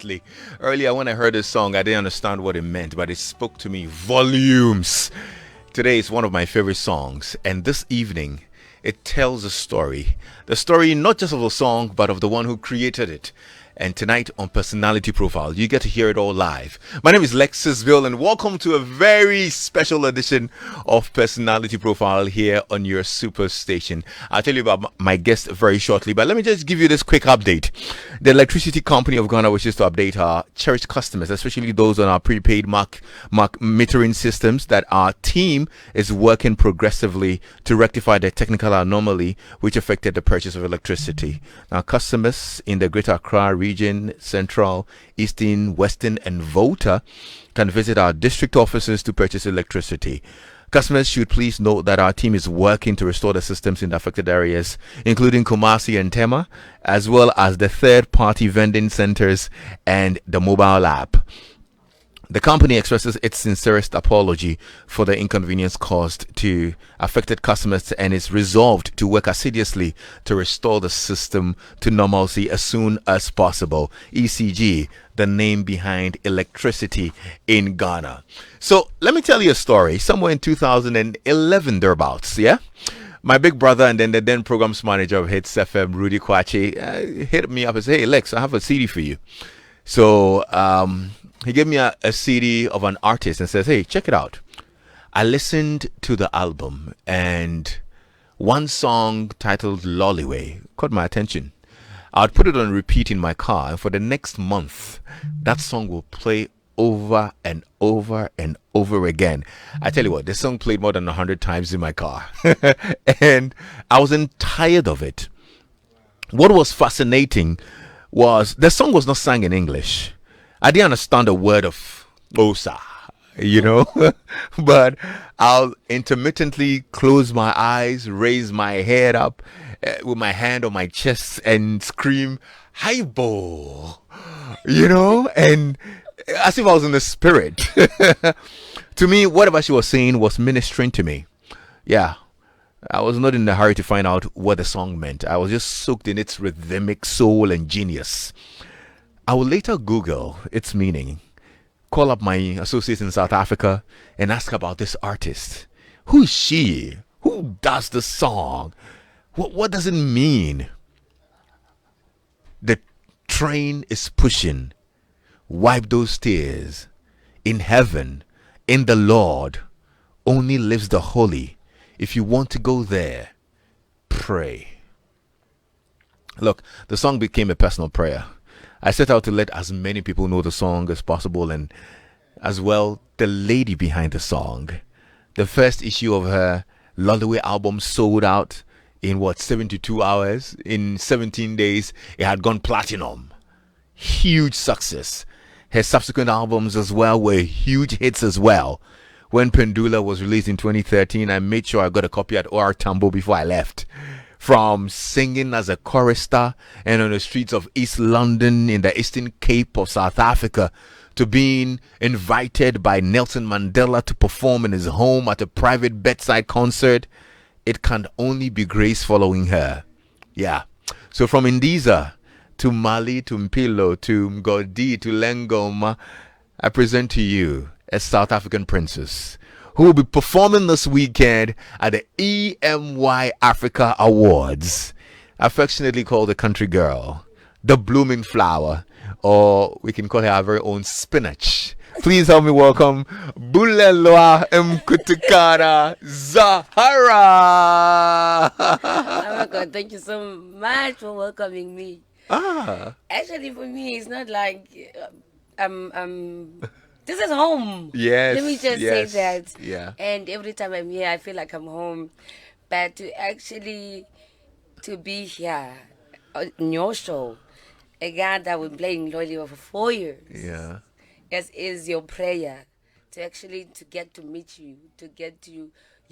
Definitely. Earlier, when I heard this song, I didn't understand what it meant, but it spoke to me volumes. Today is one of my favorite songs, and this evening, it tells a story. The story not just of a song, but of the one who created it. And tonight on Personality Profile, you get to hear it all live. My name is Lexis Bill, and welcome to a very special edition of Personality Profile here on your super station. I'll tell you about my guest very shortly, but let me just give you this quick update. The Electricity Company of Ghana wishes to update our cherished customers, especially those on our prepaid mark metering systems, that our team is working progressively to rectify the technical anomaly which affected the purchase of electricity. Now, customers in the Greater Accra region, Central, Eastern, Western, and Volta can visit our district offices to purchase electricity. Customers should please note that our team is working to restore the systems in the affected areas, including Kumasi and Tema, as well as the third-party vending centers and the mobile app. The company expresses its sincerest apology for the inconvenience caused to affected customers and is resolved to work assiduously to restore the system to normalcy as soon as possible. ECG, the name behind electricity in Ghana. So let me tell you a story. Somewhere in 2011 thereabouts, yeah? My big brother and then the then programs manager of Hits FM, Rudy Kwache, hit me up and said, "Hey Lex, I have a CD for you." So he gave me a CD of an artist and says, "Hey, check it out." I listened to the album, and one song titled Lolliway caught my attention. I'd put it on repeat in my car, and for the next month, that song will play over and over and over again. I tell you what, the song played more than 100 times in my car, and I wasn't tired of it. What was fascinating was the song was not sung in English. I didn't understand a word of Osa, but I'll intermittently close my eyes, raise my head up with my hand on my chest and scream, "Highball," and as if I was in the spirit. To me, whatever she was saying was ministering to me. Yeah. I was not in a hurry to find out what the song meant. I was just soaked in its rhythmic soul and genius. I will later Google its meaning, call up my associates in South Africa, and ask about this artist. Who is she? Who does the song? What does it mean? The train is pushing. Wipe those tears. In heaven, in the Lord, only lives the holy. If you want to go there, pray. Look, the song became a personal prayer. I set out to let as many people know the song as possible, and as well the lady behind the song. The first issue of her Lullaby album sold out in 72 hours. In 17 days, it had gone platinum. Huge success. Her subsequent albums as well were huge hits as well. When Pendula was released in 2013, I made sure I got a copy at OR Tambo before I left. From singing as a chorister and on the streets of East London in the Eastern Cape of South Africa, to being invited by Nelson Mandela to perform in his home at a private bedside concert, it can only be grace following her. Yeah. So from Indiza to Mali to Mpilo to Mgodi to Lengoma, I present to you a South African princess who will be performing this weekend at the EMY Africa Awards, affectionately called the country girl, the blooming flower, or we can call her our very own spinach. Please help me welcome Bulelwa Mkutukana Zahara. Oh my God, thank you so much for welcoming me. Actually, for me, it's not like this is home. Yes. Let me just say that. Yeah. And every time I'm here, I feel like I'm home. But to be here on your show, a guy that was playing Lolly for 4 years. Yeah. As is your prayer to get to meet you,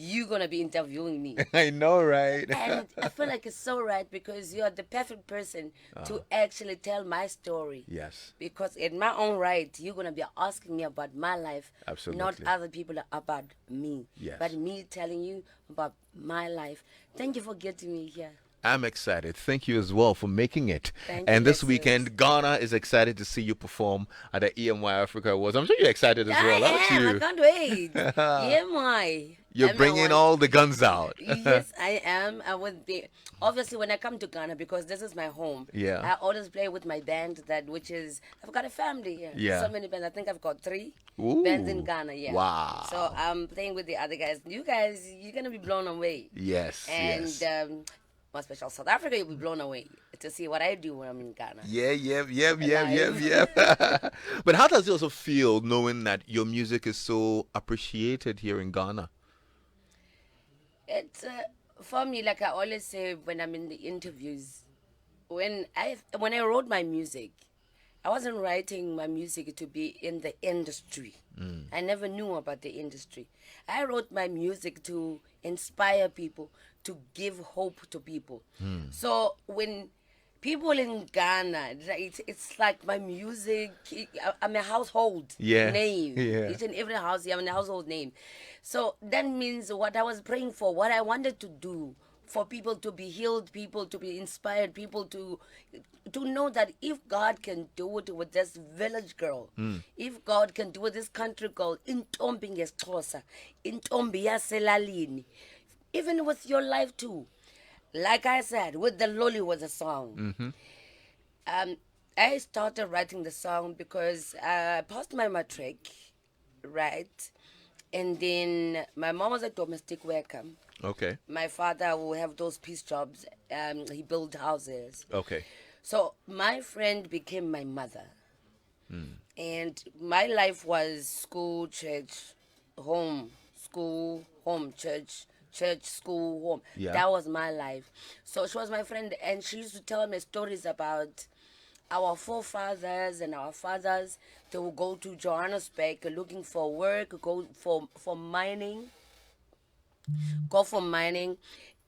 you gonna be interviewing me. I know, right? And I feel like it's so right because you are the perfect person to actually tell my story. Yes. Because in my own right, you're going to be asking me about my life. Absolutely. Not other people about me. Yes. But me telling you about my life. Thank you for getting me here. I'm excited. Thank you as well for making it. Thank you, And this Lexis. weekend, Ghana is excited to see you perform at the EMY Africa Awards. I'm sure you're excited as I well, aren't am. I you? can't wait. Yeah, my. You're I'm not bringing one. all the guns out. Yes, I am. I would be obviously when I come to Ghana because this is my home. Yeah. I always play with my band which is I've got a family here. Yeah. So many bands. I think I've got 3 bands in Ooh. Ghana. Yeah. So Wow. I'm playing with the other guys. You guys, you're gonna be blown away. Yes, And yes. more special South Africa, you'll be blown away to see what I do when I'm in Ghana Yeah, yep, yep, yep, yep, live. yep. But how does it also feel knowing that your music is so appreciated here in Ghana? It's for me, like I always say when I'm in the interviews, when I wrote my music, I wasn't writing my music to be in the industry. I never knew about the industry. I wrote my music to inspire people, to give hope to people. So when people in Ghana, it's like my music. I'm a household Yeah, name. yeah. Each and every house, I'm a household name. So that means what I was praying for, what I wanted to do for people to be healed, people to be inspired, people to know that if God can do it with this village girl, if God can do it with this country girl, intombi ngesixhosa, intombi yaselalini, even with your life too. Like I said, with the Lolly was a song. Um, I started writing the song because I passed my matric, right? And then my mom was a domestic worker. Okay, My father will have those piece jobs. He built houses. okay. So my friend became my mother. And my life was school, church, home, school, home, church, church, school, home. Yeah. That was my life. So she was my friend, and she used to tell me stories about our forefathers and our fathers. They would go to Johannesburg looking for work, go for mining,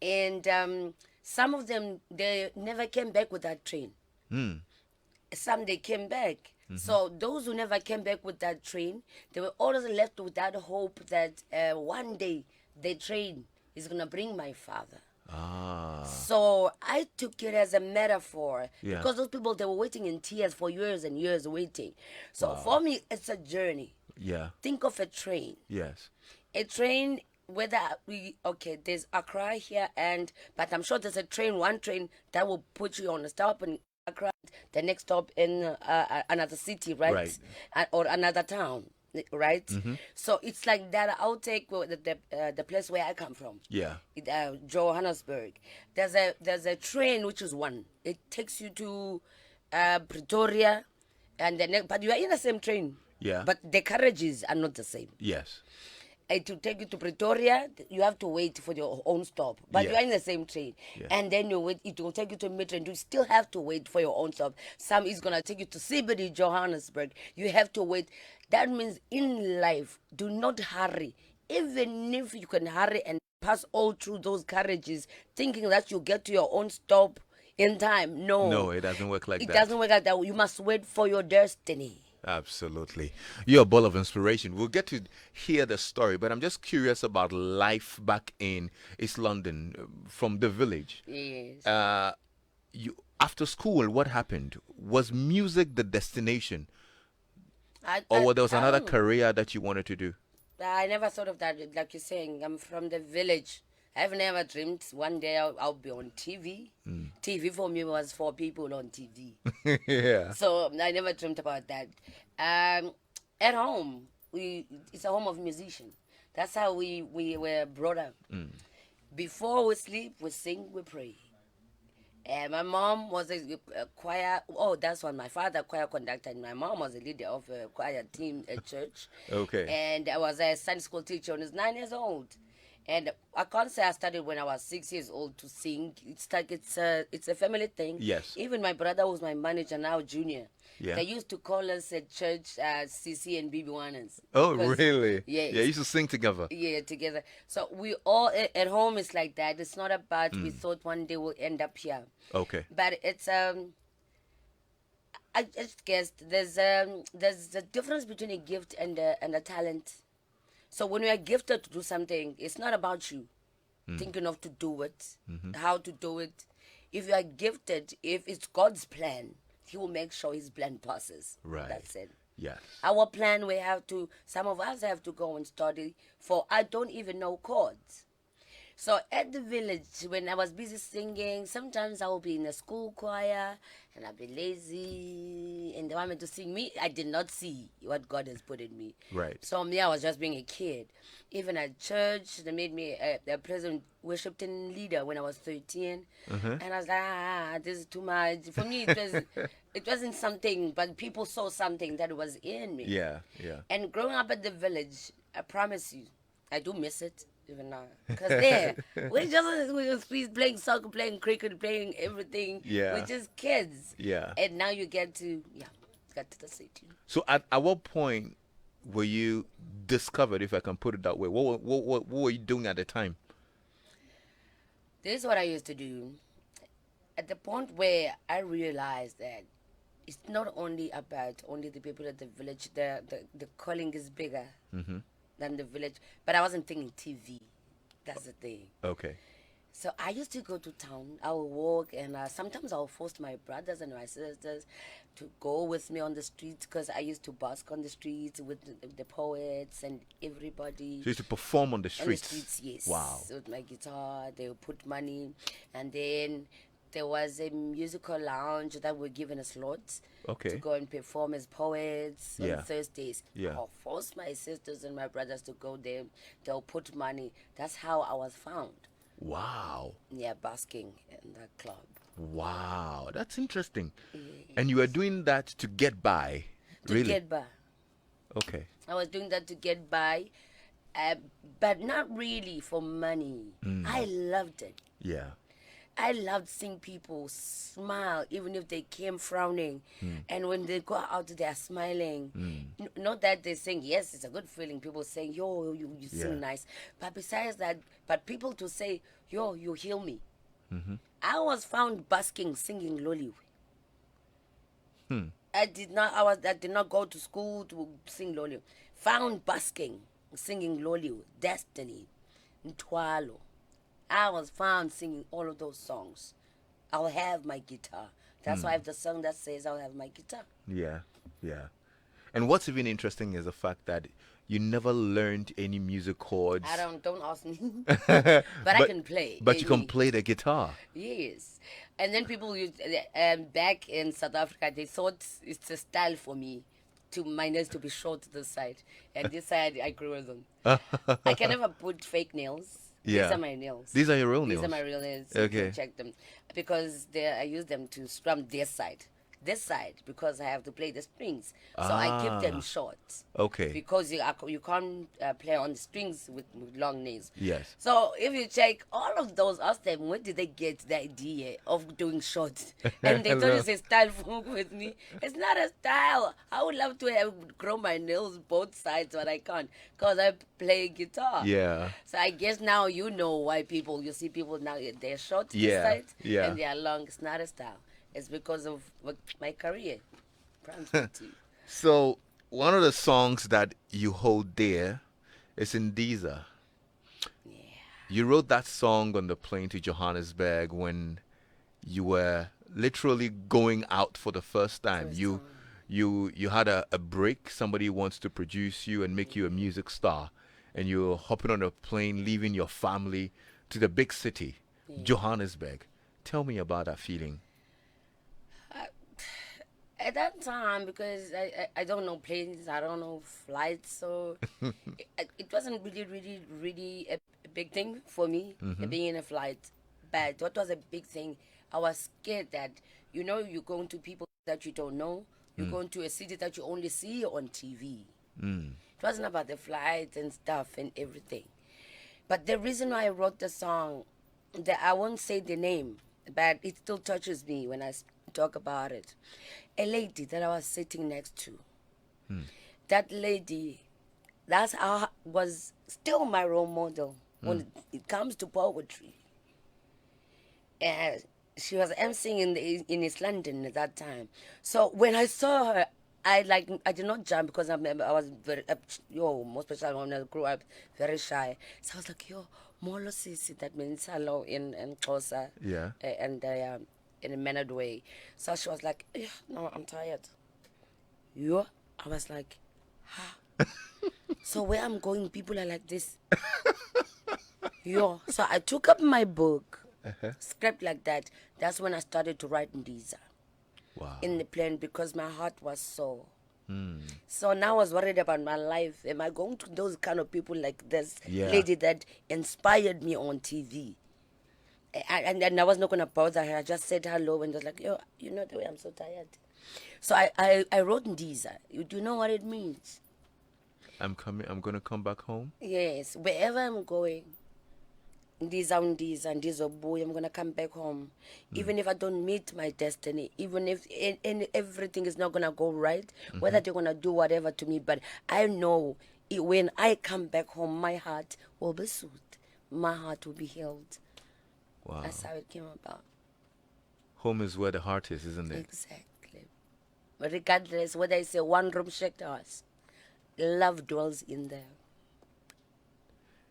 and some of them they never came back with that train. Some they came back. So those who never came back with that train, they were always left with that hope that one day the train is gonna bring my father. Ah, So I took it as a metaphor yeah. because those people they were waiting in tears for years and years waiting. So Wow. for me, it's a journey. Yeah. Think of a train. Yes. A train, whether there's Accra here, but I'm sure there's one train that will put you on a stop in Accra, the next stop in another city, right? Right. Or another town, right? So it's like that. I'll take the place where I come from. Yeah. Johannesburg. There's a train which is one. It takes you to Pretoria, and but you are in the same train. Yeah. But the carriages are not the same. Yes. To take you to Pretoria, you have to wait for your own stop. But Yeah. you are in the same train. Yeah. And then you wait, it will take you to Metro, and you still have to wait for your own stop. Some is going to take you to CBD, Johannesburg. You have to wait. That means in life, do not hurry. Even if you can hurry and pass all through those carriages, thinking that you'll get to your own stop in time. No, it doesn't work like It that. doesn't work like that. You must wait for your destiny. Absolutely. You're a ball of inspiration. We'll get to hear the story, but I'm just curious about life back in East London from the village. Yes. You after school, what happened? Was music the destination, or there was another don't- career that you wanted to do? I never thought of that. Like you're saying, I'm from the village. I've never dreamed one day I'll be on TV. TV for me was for people on TV. Yeah. So I never dreamed about that. At home, it's a home of musicians. That's how we were brought up. Before we sleep, we sing, we pray. And my mom was a choir. Oh, that's when my father choir conductor, and my mom was a leader of a choir team at church. Okay. And I was a Sunday school teacher when I was 9 years old. And I can't say I started when I was 6 years old to sing. It's like it's a family thing. Yes. Even my brother was my manager now, junior. Yeah. They used to call us at church CC and BB1ers. Oh, Because- really? Yeah. Yeah, you used to sing together. Yeah, together. So we all at home is like that. It's not about we thought one day we'll end up here. Okay. But it's I just guessed there's a difference between a gift and a talent. So when you are gifted to do something, it's not about you thinking of to do it, how to do it. If you are gifted, if it's God's plan, He will make sure His plan passes. Right. That's it. Yes. Our plan, some of us have to go and study for, I don't even know chords. So at the village, when I was busy singing, sometimes I will be in a school choir and I'll be lazy and they want me to sing. Me, I did not see what God has put in me. Right. So me, I was just being a kid. Even at church, they made me a present worship team leader when I was 13. And I was like, this is too much. For me, it wasn't something, but people saw something that was in me. Yeah, yeah. And growing up at the village, I promise you, I do miss it even now. Because there, we just playing soccer, playing cricket, playing everything. Yeah. We're just kids. Yeah. And now you get to the city. So at what point were you discovered, if I can put it that way? What were you doing at the time? This is what I used to do. At the point where I realized that it's not only about only the people at the village, the calling is bigger than the village. But I wasn't thinking TV. That's the thing. Okay. So I used to go to town. I would walk, and sometimes I would force my brothers and my sisters to go with me on the streets because I used to busk on the streets with the poets and everybody. So you used to perform on the On the streets? streets, yes. Wow. With my guitar, they would put money, and then there was a musical lounge that were given us slots Okay. to go and perform as poets Yeah. on Thursdays. Yeah. I'll force my sisters and my brothers to go there. They'll put money. That's how I was found. Wow. Yeah, basking in that club. Wow. That's interesting. And you were doing that to get by? To Really? get by. Okay. I was doing that to get by, but not really for money. I loved it. Yeah. I loved seeing people smile, even if they came frowning. And when they go out, they are smiling. Not that they're saying, yes, it's a good feeling. People saying, yo, you Yeah. sing nice. But besides that, but people to say, yo, you heal me. I was found basking, singing Loliwe. I did not go to school to sing Loliwe. Found basking, singing Loliwe, Destiny, Ntwalo. I was found singing all of those songs. I'll have my guitar. That's why I have the song that says I'll have my guitar. Yeah. Yeah. And what's even interesting is the fact that you never learned any music chords. Don't ask me. but I can play. But you can play the guitar. Yes. And then people used, back in South Africa, they thought it's a style for me to my nails to be short to the side. And this side, I grew them. I can never put fake nails. Yeah. These are my nails. These are your real nails? These are my real nails. Okay. You can check them. Because I use them to strum this side. This side, because I have to play the strings. So I keep them short. Okay. Because you can't play on the strings with long nails. Yes. So if you check all of those, ask them, where did they get the idea of doing short? And they thought it's a style with me. It's not a style. I would love to have grow my nails both sides, but I can't because I play guitar. Yeah. So I guess now you know why you see people now, they're short this Yeah, side yeah. and they are long. It's not a style. It's because of my career. Promise me to. So one of the songs that you hold dear is Indiza. Yeah. You wrote that song on the plane to Johannesburg when you were literally going out for the first time. You had a break. Somebody wants to produce you and make you a music star, and you're hopping on a plane, leaving your family to the big city, Johannesburg. Tell me about that feeling. At that time, because I don't know planes, I don't know flights, so it wasn't really a big thing for me being in a flight. But what was a big thing, I was scared that, you're going to people that you don't know, you're going to a city that you only see on TV. It wasn't about the flight and stuff and everything. But the reason why I wrote the song, that I won't say the name, but it still touches me when I talk about it. A lady that I was sitting next to. That lady, was still my role model when it comes to poetry. And she was emceeing in East London at that time. So when I saw her, I did not jump because I was very, most especially when I grew up, very shy. So I was like, yo, Molo sisi, that means hello in Xhosa, Yeah. and in a mannered way. So she was like, "Yeah, no, I'm tired." Yeah, I was like, "Ha." So where I'm going, people are like this. Yeah. So I took up my book, Uh-huh. script like that. That's when I started to write Indiza in Wow. the plane because my heart was sore. Hmm. So now I was worried about my life. Am I going to those kind of people like this Yeah. lady that inspired me on TV? And I was not going to bother her. I just said hello and was like, yo, you know the way I'm so tired. So I wrote Indiza. Do you know what it means? I'm coming. I'm gonna come back home. Yes, wherever I'm going, Ndiza, I'm going to come back home. Mm. Even if I don't meet my destiny, even if everything is not going to go right, Mm-hmm. whether they're going to do whatever to me, but I know when I come back home, my heart will be soothed. My heart will be healed. That's Wow. how it came about. Home is where the heart is, isn't it? Exactly. But regardless whether it's a one room shared house, love dwells in there.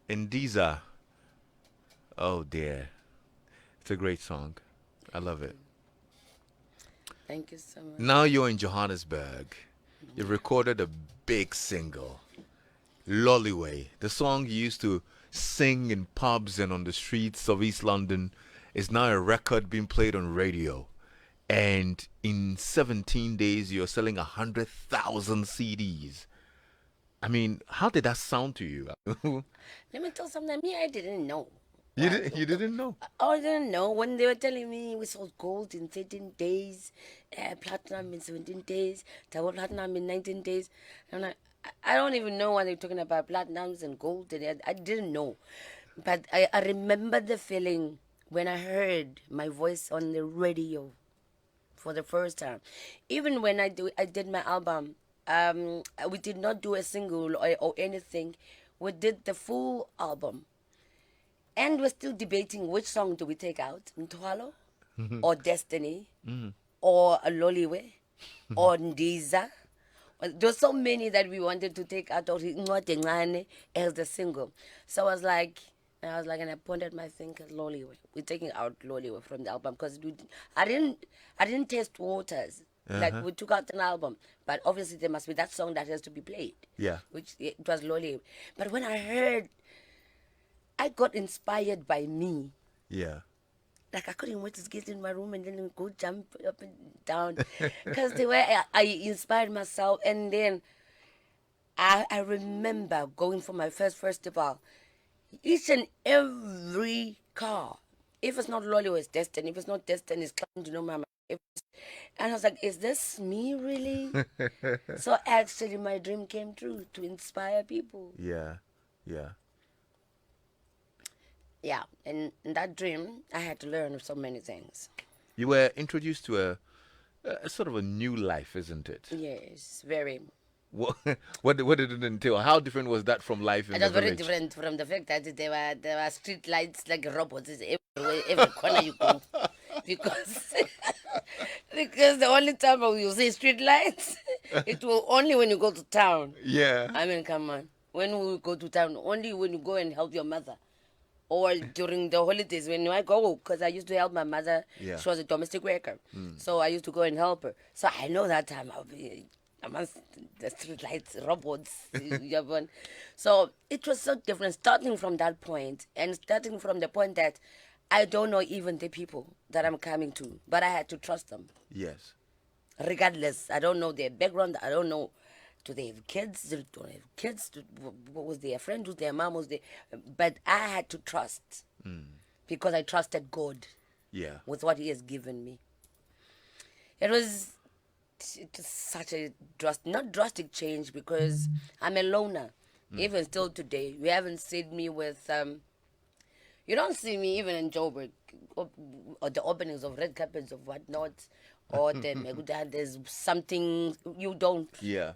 Indiza. Oh dear. It's a great song. I love it. Thank you so much. Now you're in Johannesburg. You recorded a big single, Lollyway. The song you used to sing in pubs and on the streets of East London is now a record being played on radio. And in 17 days, you're selling 100,000 CDs. I mean, how did that sound to you? Let me tell you something. Me, I didn't know. You didn't know? I didn't know when they were telling me we sold gold in 13 days, platinum in 17 days, double platinum in 19 days. I'm like, I don't even know what they're talking about, platinums and gold. And I didn't know. But I remember the feeling when I heard my voice on the radio for the first time. Even when I did my album, we did not do a single or anything. We did the full album. And we're still debating which song do we take out, Mthwalo or Destiny or Loliwe or Ndiza. There's so many that we wanted to take out or Ncwadi Encane as the single. So and I pointed my finger at Loliwe. We're taking out Loliwe from the album because I didn't test waters. Like Uh-huh. we took out an album, but obviously there must be that song that has to be played. Yeah. Which it was Loliwe. But when I heard, I got inspired by me. Yeah. Like I couldn't wait to get in my room and then go jump up and down, because the way I inspired myself. And then I remember going for my first festival. Each and every car, if it's not Lolly, it's Destiny. If it's not Destiny, it's Clown, you know, Mama. And I was like, is this me really? So actually, my dream came true to inspire people. Yeah. Yeah. Yeah, and in that dream, I had to learn so many things. You were introduced to a sort of a new life, isn't it? Yes, very. What, what did it entail? How different was that from life in It the was very village? different from the fact that there were street lights like robots everywhere, every corner you go. Because because the only time you see street lights, it will only when you go to town. Yeah. I mean, come on. When we go to town, only when you go and help your mother. Or during the holidays when I go, because I used to help my mother. Yeah. She was a domestic worker. So I used to go and help her. So I know that time I'll be amongst the street lights, robots. So it was so different starting from that point and starting from the point that I don't know even the people that I'm coming to, but I had to trust them Yes. regardless. I don't know their background. I don't know. Do they have kids? They don't have kids. What was their friend? Who's their mom? Was their... But I had to trust because I trusted God Yeah. with what He has given me. It was such a not drastic change because I'm a loner. Even still today, you haven't seen me with. You don't see me even in Joburg or the openings of red carpets of whatnot, or the Meguda. There's something you don't. Yeah.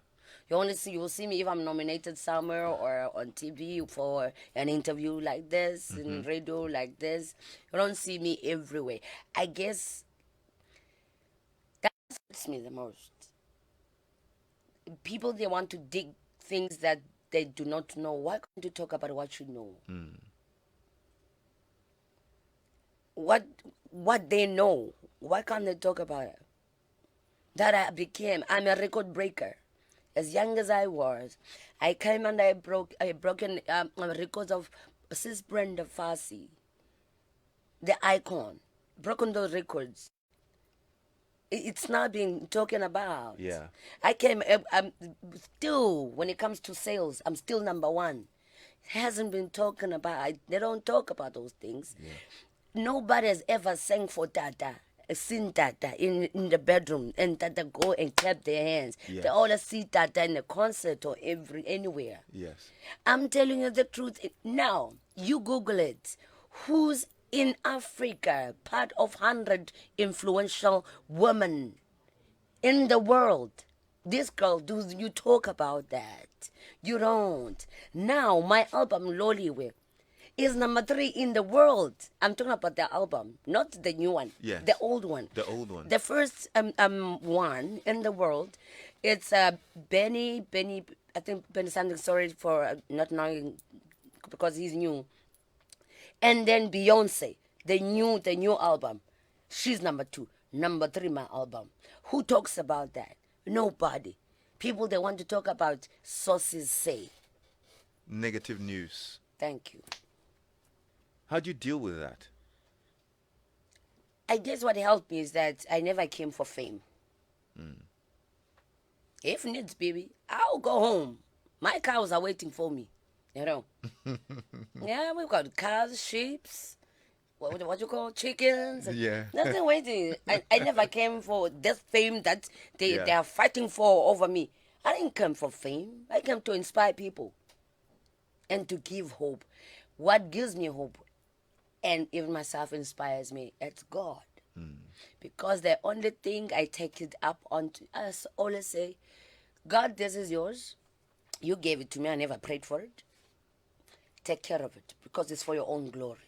You will see me if I'm nominated somewhere or on TV for an interview like this, in radio like this. You don't see me everywhere. I guess that hurts me the most. People, they want to dig things that they do not know. Why can't you talk about what you know? what what they know. Why can't they talk about it? That I'm a record breaker. As young as I was, I came and I broken records of Sis Brenda Fassie, the icon, broken those records. It's not being talking about. Yeah. I came, I'm still, when it comes to sales, I'm still number one. It hasn't been talking about, they don't talk about those things. Yeah. Nobody has ever sang for Tata, seen Tata in the bedroom, and Tata go and clap their hands. Yes. They all see Tata in a concert or anywhere. Yes. I'm telling you the truth. Now, you Google it. Who's in Africa part of 100 influential women in the world? This girl, do you talk about that? You don't. Now, my album, Loliwe, is number 3 in the world. I'm talking about the album, not the new one. Yes. The old one. The old one. The first one in the world, it's Benny. I think Benny something. Sorry for not knowing because he's new. And then Beyonce, the new album, she's number 2. Number 3, my album. Who talks about that? Nobody. People they want to talk about sources say. Negative news. Thank you. How do you deal with that? I guess what helped me is that I never came for fame. If needs, baby, I'll go home. My cows are waiting for me. You know. Yeah, we've got cows, sheep, what you call chickens. Yeah. Nothing waiting. I never came for this fame that they Yeah. are fighting for over me. I didn't come for fame. I came to inspire people and to give hope. What gives me hope and even myself inspires me, it's God. Because the only thing I take it up on, I always say, God, this is yours. You gave it to me. I never prayed for it. Take care of it because it's for your own glory.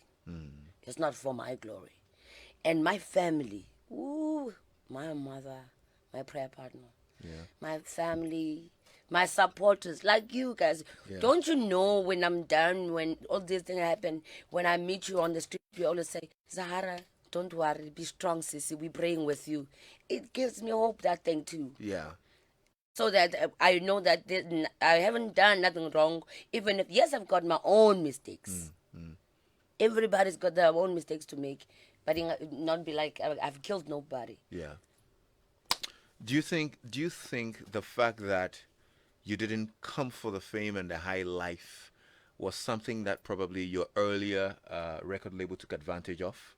It's not for my glory. And my family, ooh, my mother, my prayer partner, my family, my supporters, like you guys. Yeah. Don't you know when I'm done, when all these things happen, when I meet you on the street, you always say, Zahara, don't worry, be strong, sissy, we're praying with you. It gives me hope, that thing too. Yeah. So that I know that I haven't done nothing wrong, even if, yes, I've got my own mistakes. Everybody's got their own mistakes to make, but not be like I've killed nobody. Yeah. Do you think the fact that you didn't come for the fame and the high life was something that probably your earlier record label took advantage of?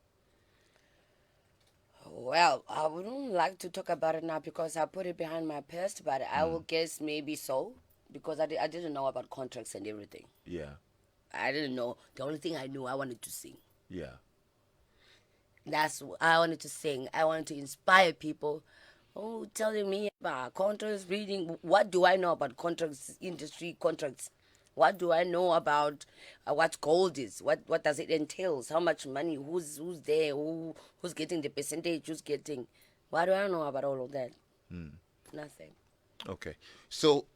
Well, I wouldn't like to talk about it now because I put it behind my past, but I will guess maybe so because I didn't know about contracts and everything. Yeah. I didn't know. The only thing I knew, I wanted to sing. Yeah. That's what I wanted to sing. I wanted to inspire people. Oh, telling me about contracts, reading. What do I know about contracts, industry contracts? What do I know about what gold is? What does it entails? How much money? Who's there? Who's getting the percentage? Who's getting? What do I know about all of that? Nothing. Okay. So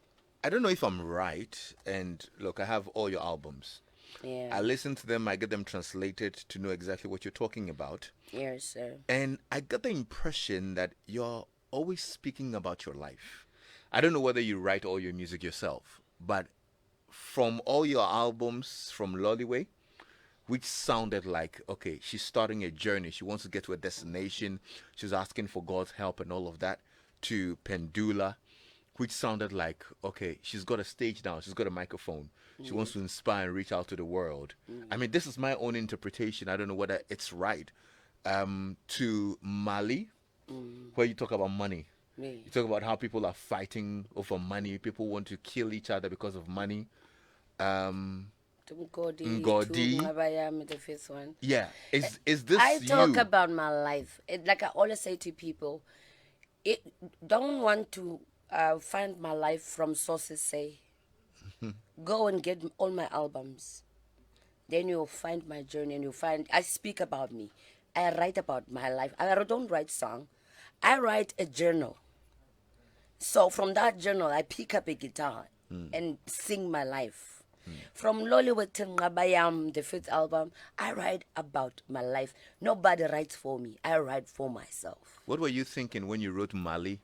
I don't know if I'm right. And look, I have all your albums. Yeah. I listen to them. I get them translated to know exactly what you're talking about. Yes, sir. And I got the impression that you're always speaking about your life. I don't know whether you write all your music yourself, but from all your albums from Loliwe, which sounded like, okay, she's starting a journey. She wants to get to a destination. She's asking for God's help and all of that, to Pendula, which sounded like, okay, she's got a stage now. She's got a microphone. She wants to inspire and reach out to the world. I mean, this is my own interpretation. I don't know whether it's right. To Mali, where you talk about money. Me. You talk about how people are fighting over money. People want to kill each other because of money. Ngodi. The fifth one. Yeah. Is this I talk you? about my life. Like I always say to people, don't want to find my life from sources say. Go and get all my albums. Then you'll find my journey and you'll find I speak about me. I write about my life. I don't write song. I write a journal. So from that journal, I pick up a guitar and sing my life. From Loliwe to Ngabayam, the fifth album, I write about my life. Nobody writes for me. I write for myself. What were you thinking when you wrote Mali?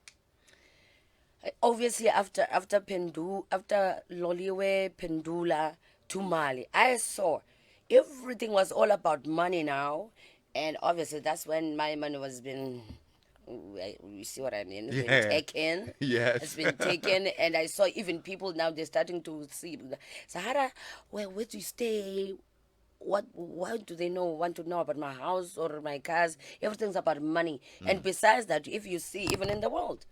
Obviously, after Loliwe, Pendula to Mali, I saw everything was all about money now, and obviously that's when my money was being. You see what I mean? It's been Yeah. taken. Yes. It's been taken, and I saw even people now they're starting to see Zahara. Where do you stay? What do they want to know about my house or my cars? Everything's about money. And besides that, if you see even in the world,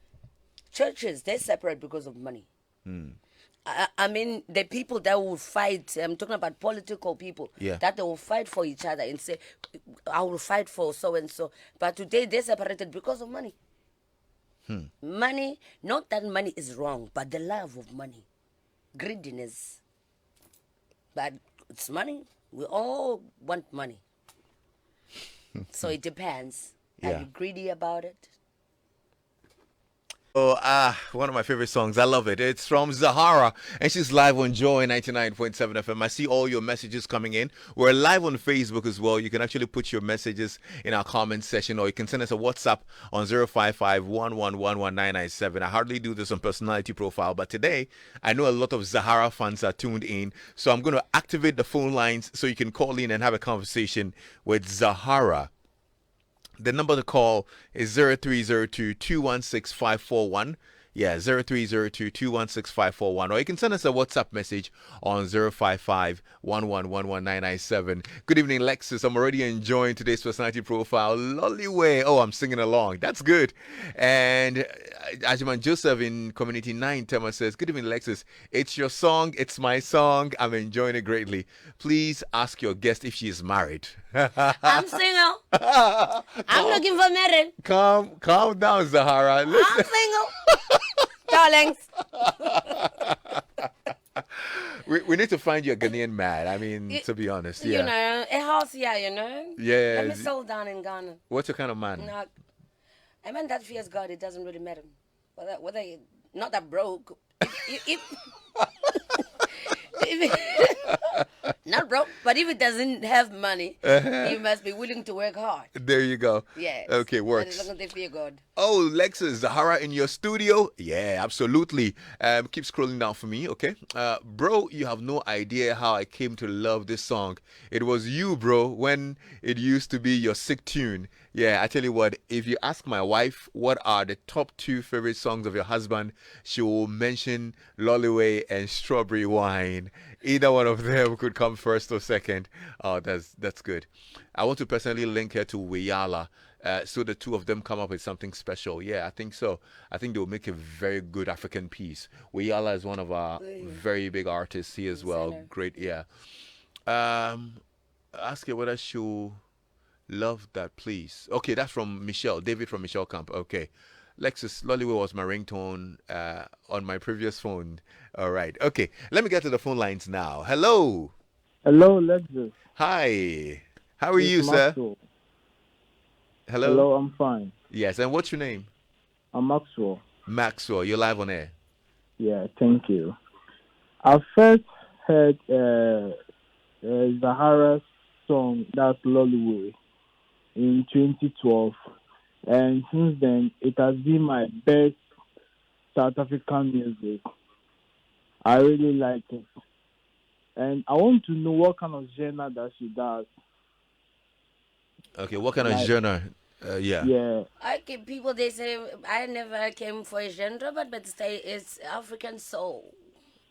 churches they separate because of money. I mean, the people that will fight, I'm talking about political people, Yeah. that they will fight for each other and say, I will fight for so and so. But today they separated because of money. Money, not that money is wrong, but the love of money, greediness. But it's money. We all want money. So it depends. Are Yeah. you greedy about it? Oh, one of my favorite songs. I love it. It's from Zahara, and she's live on Joy 99.7 FM. I see all your messages coming in. We're live on Facebook as well. You can actually put your messages in our comments section, or you can send us a WhatsApp on 055 I hardly do this on Personality Profile, but today I know a lot of Zahara fans are tuned in, so I'm going to activate the phone lines so you can call in and have a conversation with Zahara. The number to call is 0302-216-541. Yeah, 0302-216-541. Or you can send us a WhatsApp message on 055 Good evening, Lexis. I'm already enjoying today's personality profile. Lolliway. Oh, I'm singing along. That's good. And Ajiman Joseph in Community 9 Thomas says, good evening, Lexis. It's your song. It's my song. I'm enjoying it greatly. Please ask your guest if she is married. I'm single. I'm looking for marriage. Calm down, Zahara. Listen. I'm single. Darlings. We need to find you a Ghanaian man. I mean, to be honest, yeah. You know, a house here, you know. Yeah. Let me settle down in Ghana. What's your kind of man? Not, a man that fears God, it doesn't really matter. Whether you, not that broke. If not broke, but if it doesn't have money, you must be willing to work hard. There you go. Yes. Okay, works. As long as they fear God. Oh, Lexus, Zahara in your studio? Yeah, absolutely. Keep scrolling down for me, okay? Bro, you have no idea how I came to love this song. It was you, bro, when it used to be your sick tune. Yeah, I tell you what, if you ask my wife what are the top 2 favorite songs of your husband, she will mention Lolliway and Strawberry Wine. Either one of them could come first or second. Oh, that's good. I want to personally link her to Weyala. So the two of them come up with something special. Yeah, I think so. I think they will make a very good African piece. Weyala is one of our very big artists here as well. Singer. Great, yeah. Ask her whether she'll love that, please. Okay, that's from Michelle. David from Michelle Camp. Okay. Lexus, Lolliway was my ringtone on my previous phone. All right. Okay, let me get to the phone lines now. Hello. Hello, Lexis. Hi. How are you, It's sir? Maxwell. Hello. Hello, I'm fine. Yes, and what's your name? I'm Maxwell. Maxwell. You're live on air. Yeah, thank you. I first heard Zahara's song, that's Lollywood, in 2012. And since then, it has been my best South African music. I really like it. And I want to know what kind of genre that she does. Okay, what kind of Like, genre? Yeah. yeah. People they say I never came for a genre, but say it's African soul.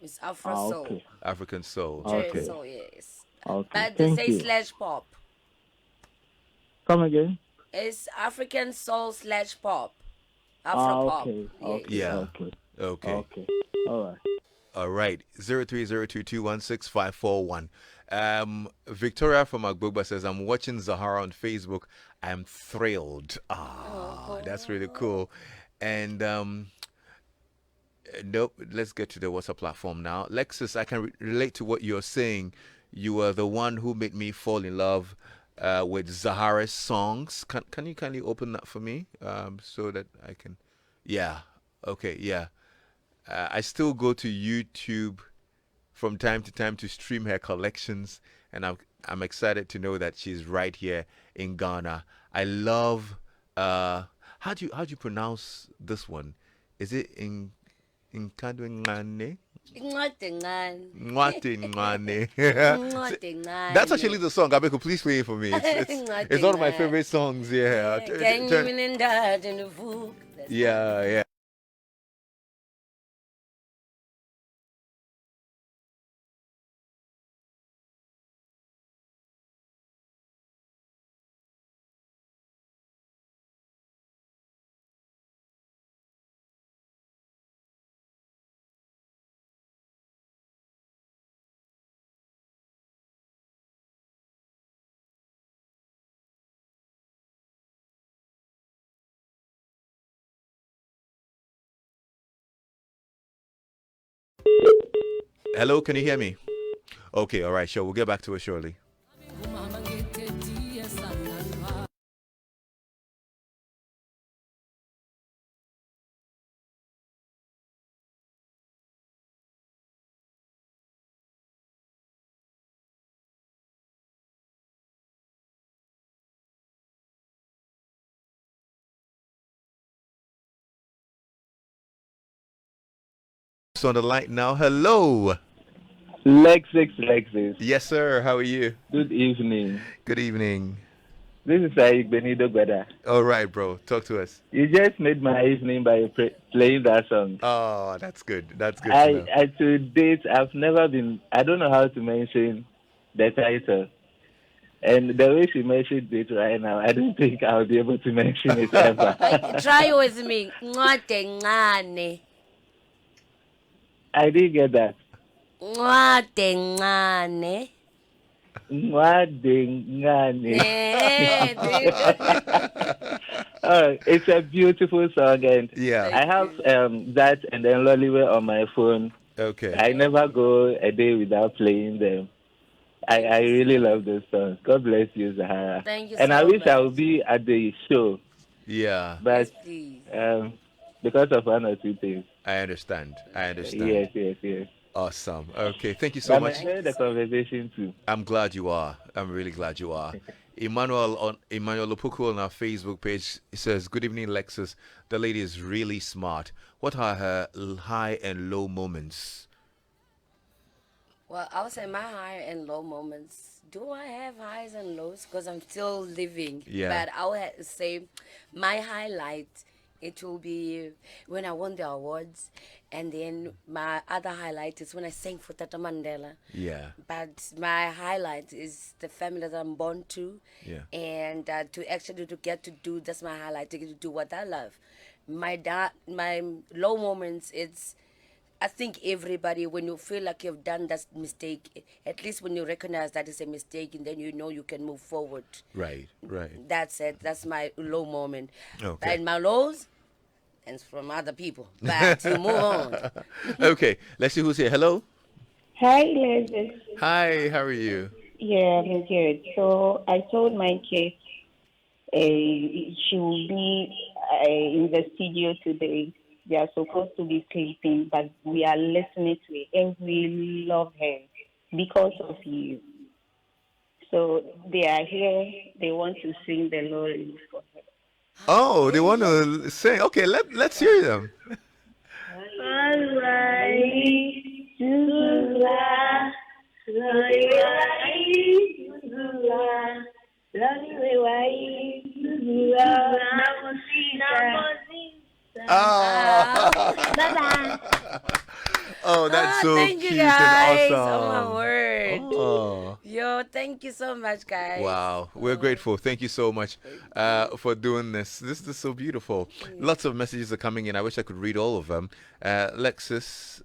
It's Afro soul. Okay. African soul. Okay. Okay. Soul, yes. Okay. But they Thank say you. slash pop. Come again? It's African soul slash pop. Afro pop. Okay. Yes. Okay. Yeah. Okay. Okay. Okay. All right. All right. 0302216541. Victoria from Agbogba says, I'm watching Zahara on Facebook. I'm thrilled. That's really cool. And nope, let's get to the WhatsApp platform now. Lexus, I can relate to what you're saying. You are the one who made me fall in love with Zahara's songs. Can you kindly open that for me so that I can? Yeah. Okay. Yeah. I still go to YouTube from time to time to stream her collections, and I'm excited to know that she's right here in Ghana. I love how do you pronounce this one? Is it in Kadwingane? Incwadi encane. Nwate Ngwane. Incwadi That's encane. actually the song. Abeku, please play it for me. Incwadi It's one of my encane. favorite songs. Yeah. Can you mean in that in the book? Yeah, yeah. Hello, can you hear me? Okay, all right, sure. We'll get back to it shortly. So on the line now. Hello. Lexis. Yes, sir. How are you? Good evening. Good evening. This is Saik Benido Gweda. All right, bro. Talk to us. You just made my evening by playing that song. Oh, that's good. That's good to know. I to date, I've never been, I don't know how to mention the title. And the way she mentioned it right now, I don't think I'll be able to mention it ever. Try with me. Incwadi encane. I didn't get that. Incwadi encane. Mwadengane. Eh, It's a beautiful song, and Yeah. I have that and then Lollywood on my phone. Okay. I never go a day without playing them. I really love this song. God bless you, Zahara. Thank you and I so wish I much. would be at the show, Yeah. but Yes, please. because of one or two things. I understand. I understand. Yes. Awesome. Okay. Thank you so I'm much. enjoying the conversation too. I'm glad you are. I'm really glad you are. Emmanuel Lopuku on our Facebook page says, "Good evening, Lexis. The lady is really smart. What are her high and low moments?" Well, I would say my high and low moments. Do I have highs and lows? Because I'm still living. Yeah. But I would say my highlight, it will be when I won the awards. And then my other highlight is when I sang for Tata Mandela. Yeah. But my highlight is the family that I'm born to. Yeah. And to actually to get to do, that's my highlight, to get to do what I love. My low moments, it's I think everybody, when you feel like you've done that mistake, at least when you recognize that it's a mistake, and then you know you can move forward. Right. Right. That's it. That's my low moment. Okay. And my lows, and it's from other people. But you move on. Okay. Let's see who's here. Hello. Hi, Lexis. Hi. How are you? Yeah, I'm good. So I told my kid she will be in the studio today. They are supposed to be sleeping, but we are listening to it, and we love her because of you. So they are here. They want to sing the Lord for her. Oh, they want to sing. Okay. Let's hear them. Oh. Bye-bye. Oh, that's so thank cute you guys. and Oh, my awesome. word. Oh. Yo, thank you so much, guys. Wow, we're grateful. Thank you so much for doing this. This is so beautiful. Lots of messages are coming in. I wish I could read all of them. Lexis,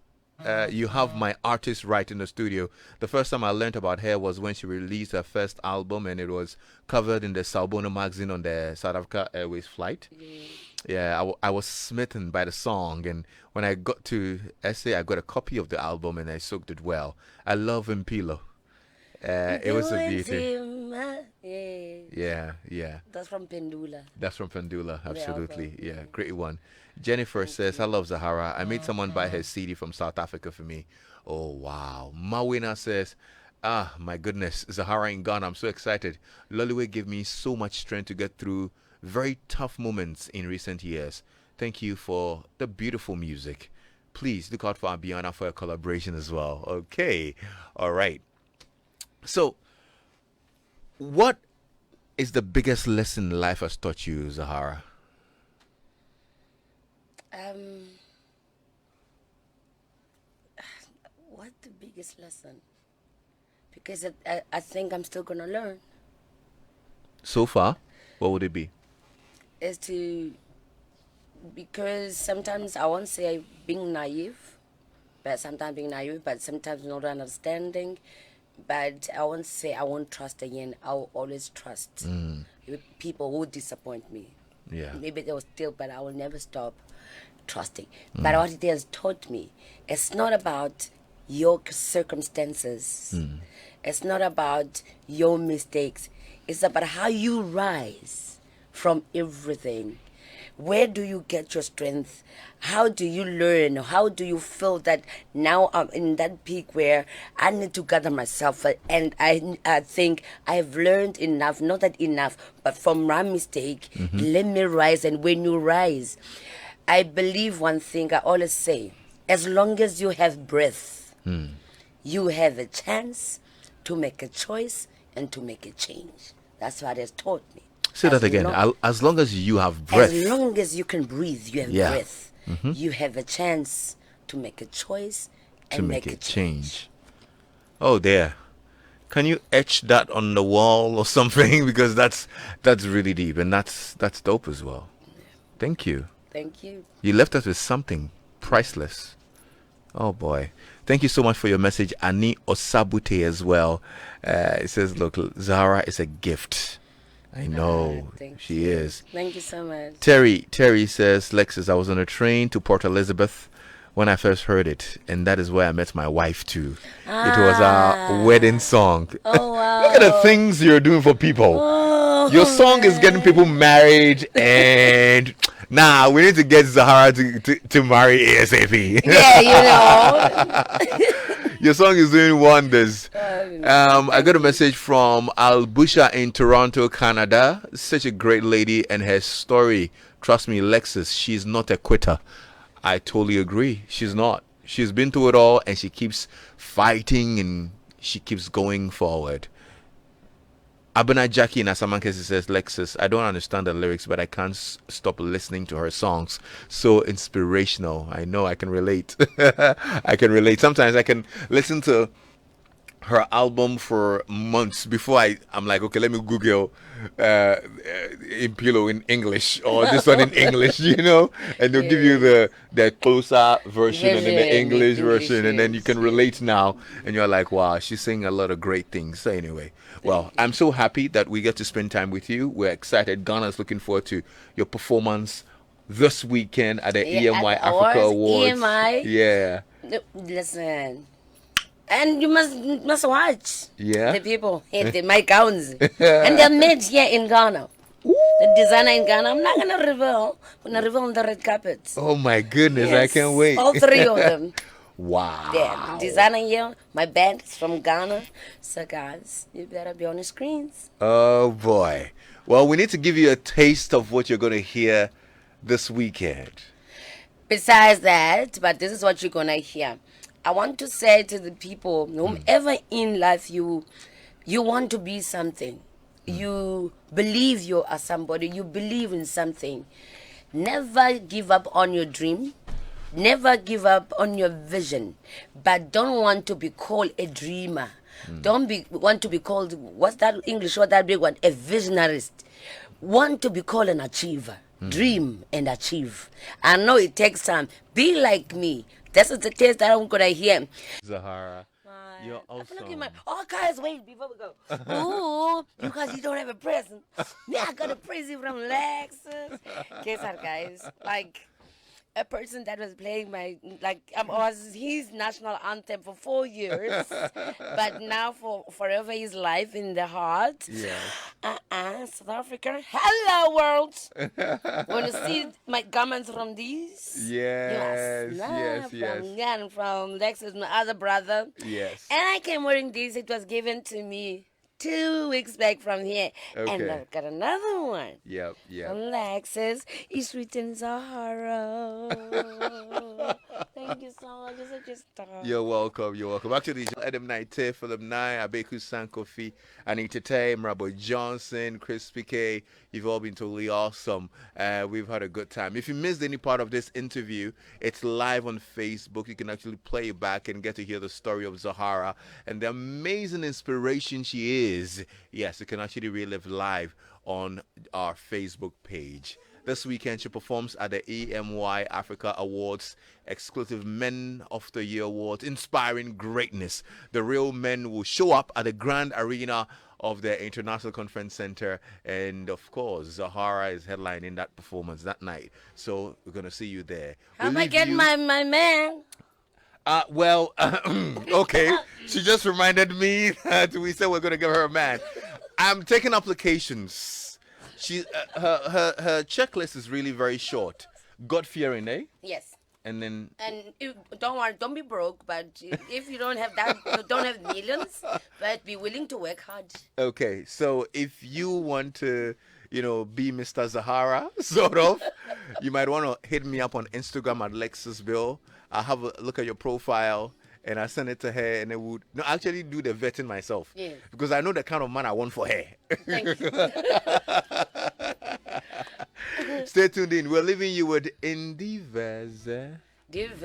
you have my artist right in the studio. The first time I learned about her was when she released her first album, and it was covered in the Salbono magazine on the South Africa Airways flight. Yeah, I was smitten by the song, and when I got to SA, I got a copy of the album and I soaked it well. I love Impilo. It was a beauty. Yeah. Yeah. That's from Pendula. That's from Pendula. Absolutely. album, Yeah. Great one. Jennifer says, I love Zahara. I made someone buy her CD from South Africa for me. Oh, wow. Mawina says, ah, my goodness. Zahara in Ghana. I'm so excited. Loliwe gave me so much strength to get through very tough moments in recent years. Thank you for the beautiful music. Please look out for Abiana for a collaboration as well. Okay. All right. So, what is the biggest lesson life has taught you, Zahara? What the biggest lesson? Because I think I'm still gonna learn So far, what would it be? is to, because sometimes I won't say being naive, but sometimes being naive, but sometimes not understanding. But I won't say I won't trust again. I'll always trust people who disappoint me. Yeah. Maybe they will still, but I will never stop trusting. But what it has taught me, it's not about your circumstances. It's not about your mistakes. It's about how you rise from everything. Where do you get your strength? How do you learn? How do you feel that now I'm in that peak where I need to gather myself? And I think I've learned enough, not that enough, but from my mistake, let me rise. And when you rise, I believe one thing I always say, as long as you have breath, you have a chance to make a choice and to make a change. That's what has taught me. Say that again. As long as you have breath. As long as you can breathe, you have Yeah. breath. You have a chance to make a choice and to make a change. Oh, there. Can you etch that on the wall or something? Because that's really deep, and that's dope as well. Thank you. Thank you. You left us with something priceless. Oh boy. Thank you so much for your message, Ani Osabute as well. It says, look, Zahara is a gift. I know Thank she you. is. Thank you so much. Terry says, Lexis, I was on a train to Port Elizabeth when I first heard it, and that is where I met my wife too. It was our wedding song. Oh, wow. Look at the things you're doing for people. Oh, Your song is getting people married, and now we need to get Zahara to marry ASAP. Yeah, you know. Your song is doing wonders. I got a message from Albusha in Toronto, Canada. Such a great lady, and her story. Trust me, Lexis, she's not a quitter. I totally agree. She's not. She's been through it all, and she keeps fighting, and she keeps going forward. Abena Jackie in Asamankesi says, Lexis, I don't understand the lyrics, but I can't stop listening to her songs. So inspirational. I know I can relate. I can relate. Sometimes I can listen to her album for months before I'm like, okay, let me Google Impilo in English or this one in English, you know, and they'll give you the closer version and then the English version, and then you can relate now, and you're like, wow, she's saying a lot of great things. So anyway, well, I'm so happy that we get to spend time with you. We're excited. Ghana's looking forward to your performance this weekend at the EMY at Africa Awards. EMI. Yeah. Listen. And you must watch the people hit my gowns. And they're made here in Ghana. The designer in Ghana. I'm not going to reveal. I'm going to reveal on the red carpet. Oh my goodness, Yes, I can't wait. all three of them. Wow. Yeah, the designer here, my band is from Ghana. So guys, you better be on the screens. Oh boy. Well, we need to give you a taste of what you're going to hear this weekend. Besides that, but this is what you're going to hear. I want to say to the people, whomever in life you want to be something, you believe you are somebody, you believe in something, never give up on your dream, never give up on your vision, but don't want to be called a dreamer. Don't want to be called, what's that English, what that big one, a visionarist. Want to be called an achiever. Dream and achieve. I know it takes time. Be like me. This is the taste that I'm gonna hear. Zahara, you're awesome. Oh, guys, wait before we go. Ooh, you guys, you don't have a present. Me, I got a present from Lexis. Guess what, guys? Like, a person that was playing was his national anthem for 4 years, but now for forever his life in the heart. Yes. South Africa, hello world. When you see my comments from these, Yes, yes, from yes. Ghana, from Lexis, my other brother, Yes. and I came wearing this. It was given to me 2 weeks back from here, and Okay. I've got another one. Yep, From yep. Lexis, it's written Zahara. Thank you so much. You're such a star. You're welcome. You're welcome. Actually, Adam Knight, Philip Nye, Abeku Sankofi, Anita Tay, Mrabo Johnson, Chris PK. You've all been totally awesome. We've had a good time. If you missed any part of this interview, it's live on Facebook. You can actually play it back and get to hear the story of Zahara and the amazing inspiration she is. Yes, you can actually relive live on our Facebook page. This weekend, she performs at the EMY Africa Awards, exclusive Men of the Year Awards, inspiring greatness. The real men will show up at the Grand Arena of the International Conference Center. And of course, Zahara is headlining that performance that night. So we're going to see you there. How am I getting my man? Well, okay. She just reminded me that we said we're going to give her a man. I'm taking applications. She her checklist is really very short. God fearing, eh? Yes. And then Don't worry, don't be broke. But if you don't have that, you don't have millions, but be willing to work hard. okay, so if you want to, be Mr. Zahara, sort of, you might want to hit me up on Instagram at Lexis Bill. I'll have a look at your profile and I send it to her, and I would actually do the vetting myself. Yeah. Because I know the kind of man I want for her. Thank you. Stay tuned in. We're leaving you with Indiza. Divers.